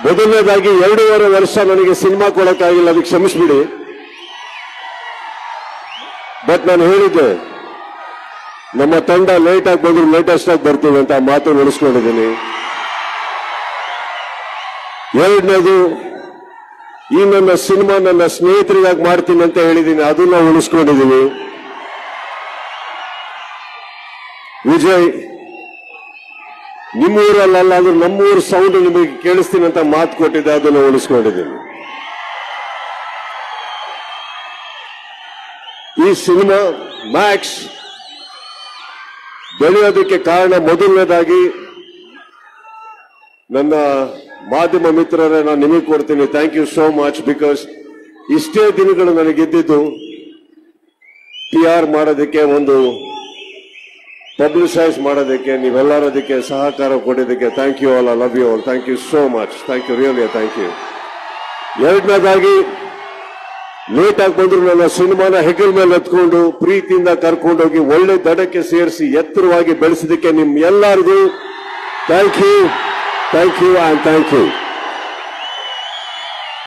ಮೊದಲನೇದಾಗಿ 2.5 ವರ್ಷ ನನಗೆ ಸಿನಿಮಾ ಕೊಡಕ್ಕಾಗಿಲ್ಲ, ಅದಕ್ಕೆ ಕ್ಷಮಿಸ್ಬಿಡಿ. ಬಟ್ ನಾನು ಹೇಳಿದ್ದೆ, ನಮ್ಮ ತಂಡ ಲೇಟ್ ಆಗಿ ಬಂದ್ರು ಲೇಟೆಸ್ಟ್ ಆಗಿ ಬರ್ತೀವಿ ಅಂತ ಮಾತು ಉಳಿಸ್ಕೊಂಡಿದ್ದೀನಿ. ಎರಡನೇದು, ಈ ನನ್ನ ಸಿನಿಮಾ ನನ್ನ ಸ್ನೇಹಿತರಿಗಾಗಿ ಮಾಡ್ತೀನಿ ಅಂತ ಹೇಳಿದ್ದೀನಿ, ಅದನ್ನ ಉಳಿಸ್ಕೊಂಡಿದ್ದೀನಿ. ವಿಜಯ್, ನಿಮ್ಮೂರಲ್ಲ ಅಂದ್ರೆ ನಮ್ಮೂರು ಸೌಂಡ್ ನಿಮಗೆ ಕೇಳಿಸ್ತೀನಿ ಅಂತ ಮಾತು ಕೊಟ್ಟಿದ್ದೆ, ಅದನ್ನು ಉಳಿಸ್ಕೊಂಡಿದ್ದೀನಿ. ಈ ಸಿನಿಮಾ ಮ್ಯಾಕ್ಸ್ ಬೆಳೆಯೋದಕ್ಕೆ ಕಾರಣ ಮೊದಲನೇದಾಗಿ ನನ್ನ ಮಾಧ್ಯಮ ಮಿತ್ರರೇ ನಾನು ನಿಮಗೆ ಕೊಡ್ತೀನಿ. Thank you so much. Because ಇಷ್ಟೇ ದಿನಗಳು ನನಗಿದ್ದಿದ್ದು PR ಮಾಡೋದಕ್ಕೆ, ಒಂದು ಪಬ್ಲಿಸೈಸ್ ಮಾಡೋದಕ್ಕೆ, ನೀವೆಲ್ಲರೂ ಅದಕ್ಕೆ ಸಹಕಾರ ಕೊಡೋದಕ್ಕೆ thank you all. I love you all. Thank you so much. Thank you, really thank you. ಎರಡನೇದಾಗಿ, ಲೇಟ್ ಆಗಿ ಬಂದ್ರು ನನ್ನ ಸಿನಿಮಾನ ಹೆಗಲ ಮೇಲೆ ಎತ್ಕೊಂಡು ಪ್ರೀತಿಯಿಂದ ಕರ್ಕೊಂಡೋಗಿ ಒಳ್ಳೆ ದಡಕ್ಕೆ ಸೇರಿಸಿ ಎತ್ತರವಾಗಿ ಬೆಳೆಸಿದಕ್ಕೆ ನಿಮ್ ಎಲ್ಲರಿಗೂ thank you, thank you and thank you.